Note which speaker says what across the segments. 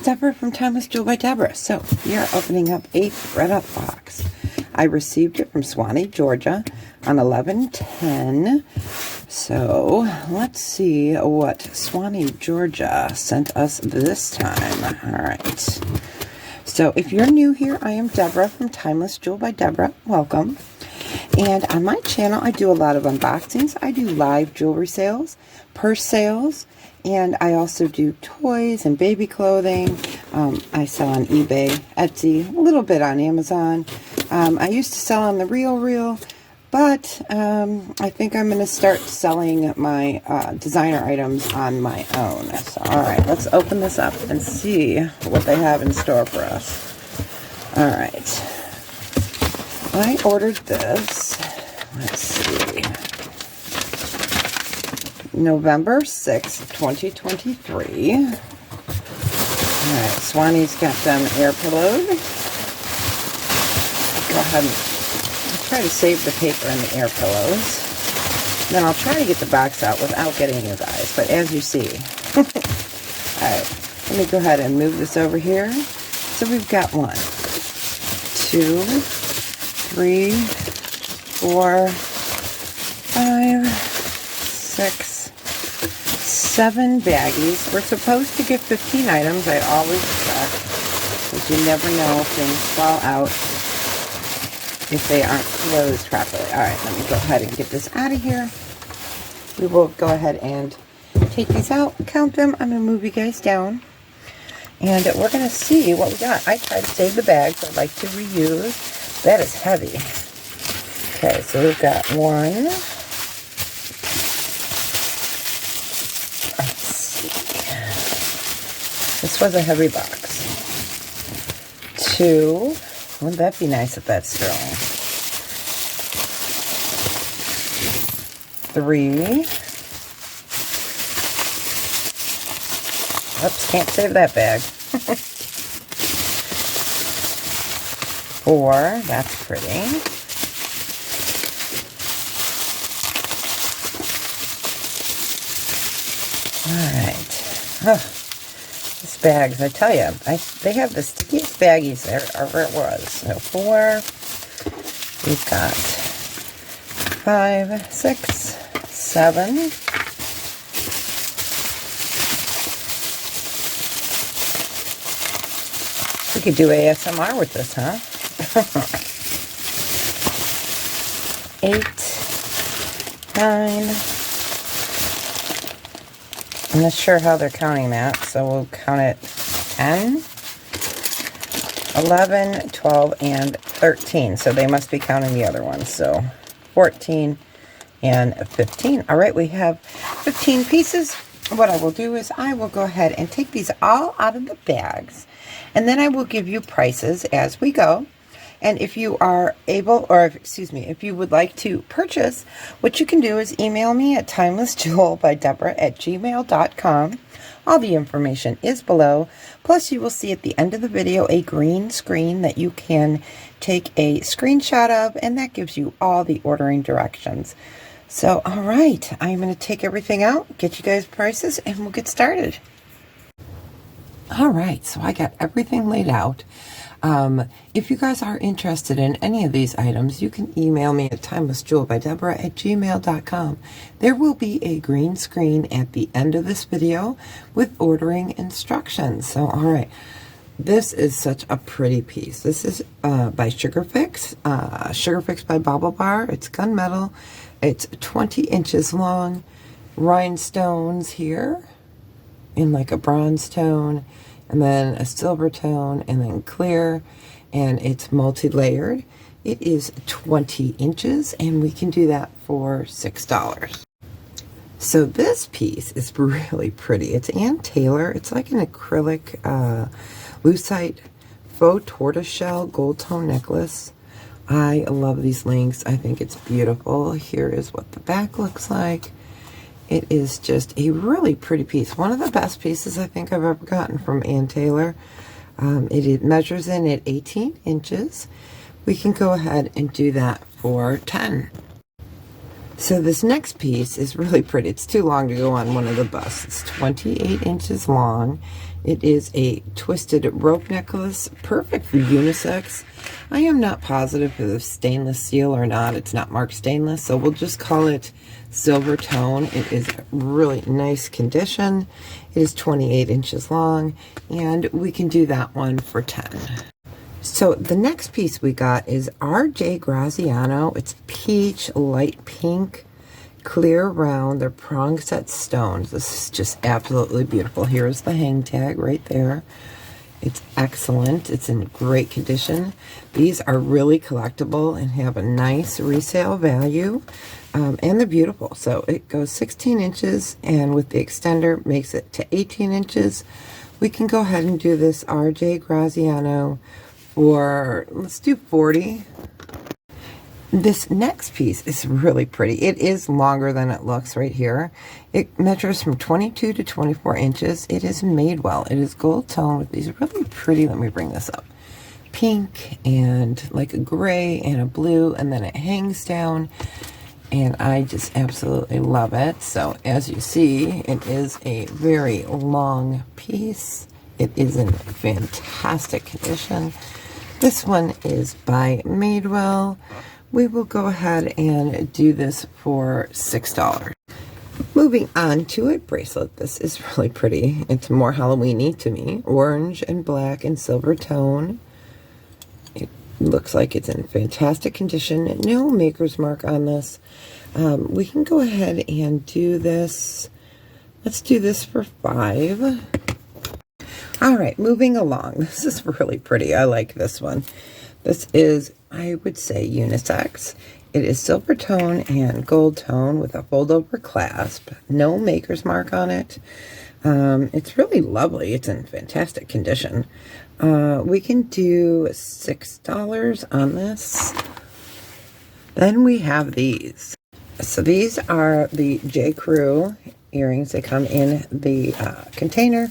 Speaker 1: Deborah from Timeless Jewel by Deborah. So we are opening up a ThredUp box. I received it from Swanee, Georgia on 11/10. So let's see what Swanee, Georgia sent us this time. All right. So if you're new here, I am Deborah from Timeless Jewel by Deborah. Welcome. And on my channel, I do a lot of unboxings. I do live jewelry sales, purse sales, and I also do toys and baby clothing. I sell on eBay, Etsy, a little bit on Amazon. I used to sell on the RealReal, but I think I'm going to start selling my designer items on my own. So, all right, let's open this up and see what they have in store for us. All right. I ordered this, let's see, November 6th, 2023. All right, Swanee's got them air pillowed. Go ahead and try to save the paper in the air pillows. Then I'll try to get the box out without getting you guys, but as you see. All right, let me go ahead and move this over here. So we've got 1, 2, 3, 4, 5, 6, 7 baggies. We're supposed to get 15 items. I always check, because you never know if things fall out if they aren't closed properly. All right, let me go ahead and get this out of here. We will go ahead and take these out, count them. I'm going to move you guys down. And we're going to see what we got. I tried to save the bags. I'd like to reuse. That is heavy. Okay, so we've got 1. Let's see. This was a heavy box. 2. Wouldn't that be nice if that's strong? 3. Oops, can't save that bag. 4, that's pretty. Alright. Oh, these bags, I tell you, they have the stickiest baggies there ever it was. So 4, we've got 5, 6, 7. We could do ASMR with this, huh? 8, 9. I'm not sure how they're counting that, so we'll count it 10, 11, 12, and 13. So they must be counting the other ones. So 14 and 15. All right, we have 15 pieces. What I will do is I will go ahead and take these all out of the bags, and then I will give you prices as we go. And if you are able, or excuse me, if you would like to purchase, what you can do is email me at timelessjewelbydeborah@gmail.com. All the information is below. Plus, you will see at the end of the video a green screen that you can take a screenshot of, and that gives you all the ordering directions. So, all right, I'm going to take everything out, get you guys prices, and we'll get started. All right, so I got everything laid out. If you guys are interested in any of these items, you can email me at timelessjewelbydeborah@gmail.com. There will be a green screen at the end of this video with ordering instructions. So, all right, this is such a pretty piece. This is by Sugar Fix by Bauble Bar. It's gunmetal. It's 20 inches long. Rhinestones here in like a bronze tone, and then a silver tone, and then clear, and it's multi-layered. It is 20 inches, and we can do that for $6. So this piece is really pretty. It's Ann Taylor. It's like an acrylic lucite faux tortoiseshell gold tone necklace. I love these links. I think it's beautiful. Here is what the back looks like. It is just a really pretty piece. One of the best pieces I think I've ever gotten from Ann Taylor. It measures in at 18 inches. We can go ahead and do that for 10. So this next piece is really pretty. It's too long to go on one of the busts. It's 28 inches long. It is a twisted rope necklace, perfect for unisex. I am not positive if it's stainless steel or not. It's not marked stainless, so we'll just call it silver tone. It is really nice condition. It is 28 inches long, and we can do that one for 10. So the next piece we got is RJ Graziano. It's peach, light pink, clear round. They're prong set stones. This is just absolutely beautiful. Here's the hang tag right there. It's excellent. It's in great condition. These are really collectible and have a nice resale value. And they're beautiful. So it goes 16 inches, and with the extender makes it to 18 inches. We can go ahead and do this RJ Graziano for, let's do 40. This next piece is really pretty. It is longer than it looks right here. It measures from 22 to 24 inches. It is made well. It is gold tone with these really pretty, let me bring this up, pink and like a gray and a blue, and then it hangs down, and I just absolutely love it. So as you see, it is a very long piece. It is in fantastic condition. This one is by Madewell. We will go ahead and do this for $6. Moving on to a bracelet. This is really pretty. It's more Halloween-y to me. Orange and black and silver tone. It looks like it's in fantastic condition. No maker's mark on this. We can go ahead and do this. Let's do this for $5. All right, moving along. This is really pretty. I like this one. This is, I would say, unisex. It is silver tone and gold tone with a fold-over clasp. No maker's mark on it. It's really lovely. It's in fantastic condition. We can do $6 on this. Then we have these. So these are the J. Crew earrings. They come in the container.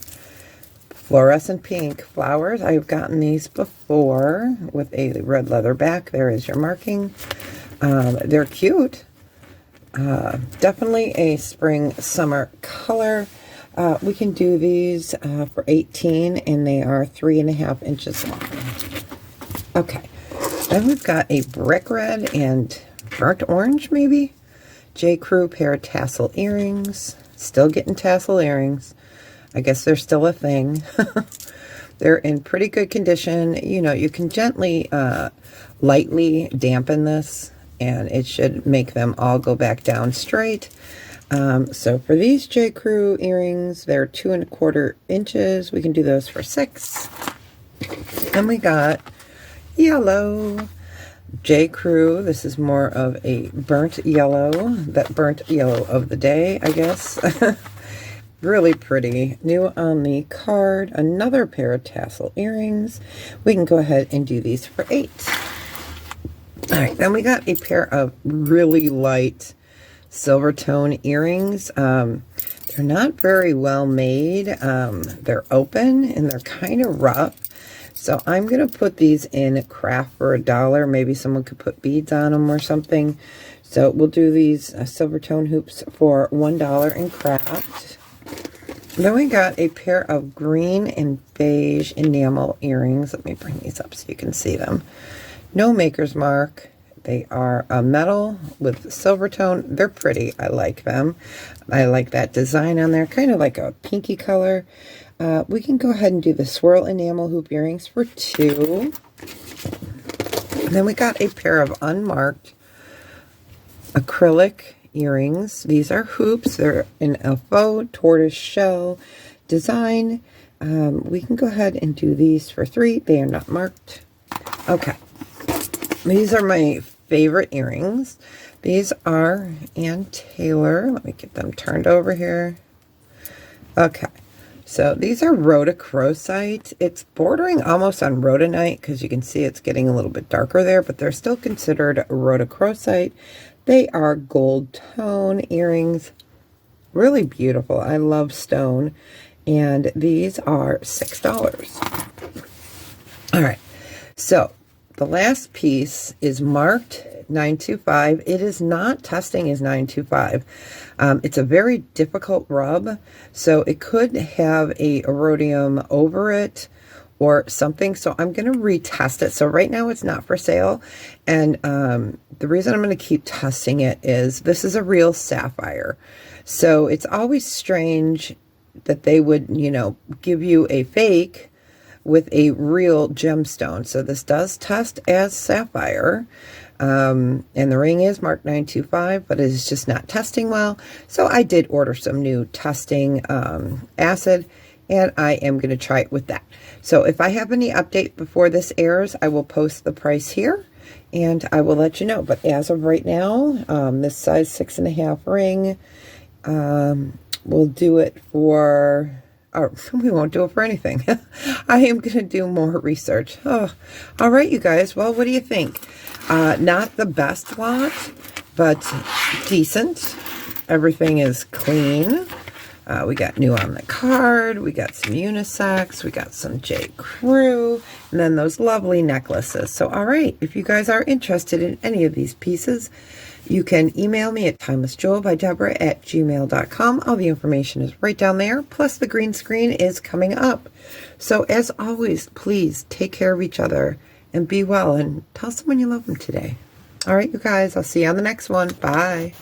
Speaker 1: Fluorescent pink flowers. I've gotten these before with a red leather back. There is your marking. They're cute. Definitely a spring summer color. We can do these for $18, and they are 3.5 inches long. Okay, then we've got a brick red and burnt orange, maybe. J. Crew pair of tassel earrings. Still getting tassel earrings. I guess they're still a thing. They're in pretty good condition. You know, you can gently, lightly dampen this, and it should make them all go back down straight. So for these J. Crew earrings, they're 2.25 inches. We can do those for $6. Then we got yellow J. Crew. This is more of a burnt yellow, that burnt yellow of the day, I guess. Really pretty. New on the card. Another pair of tassel earrings. We can go ahead and do these for $8. All right, then we got a pair of really light silver tone earrings. They're not very well made. They're open and they're kind of rough. So I'm going to put these in craft for $1. Maybe someone could put beads on them or something. So we'll do these silver tone hoops for $1 in craft. Then we got a pair of green and beige enamel earrings. Let me bring these up so you can see them. No maker's mark. They are a metal with silver tone. They're pretty. I like them. I like that design on there. Kind of like a pinky color. We can go ahead and do the swirl enamel hoop earrings for $2. And then we got a pair of unmarked acrylic earrings. These are hoops. They're in a faux tortoise shell design. We can go ahead and do these for $3. They are not marked. Okay. These are my favorite earrings. These are Ann Taylor. Let me get them turned over here. Okay. So these are rhodochrosite. It's bordering almost on rhodonite because you can see it's getting a little bit darker there, but they're still considered rhodochrosite. They are gold tone earrings. Really beautiful. I love stone. And these are $6. All right. So the last piece is marked 925. It is not testing as 925. It's a very difficult rub, so it could have a rhodium over it or something. So I'm going to retest it. So right now it's not for sale. And the reason I'm going to keep testing it is this is a real sapphire. So it's always strange that they would, you know, give you a fake with a real gemstone. So this does test as sapphire. And the ring is marked 925, but it is just not testing well. So I did order some new testing acid, and I am going to try it with that. So if I have any update before this airs, I will post the price here, and I will let you know. But as of right now, this size 6.5 ring, we'll do it for... Oh, we won't do it for anything. I am going to do more research. Oh, all right, you guys. Well, what do you think? Not the best lot, but decent. Everything is clean. We got new on the card. We got some unisex. We got some J. Crew. And then those lovely necklaces. So, all right. If you guys are interested in any of these pieces, you can email me at timelessjewelbydeborah@gmail.com. All the information is right down there. Plus, the green screen is coming up. So, as always, please take care of each other and be well. And tell someone you love them today. All right, you guys. I'll see you on the next one. Bye.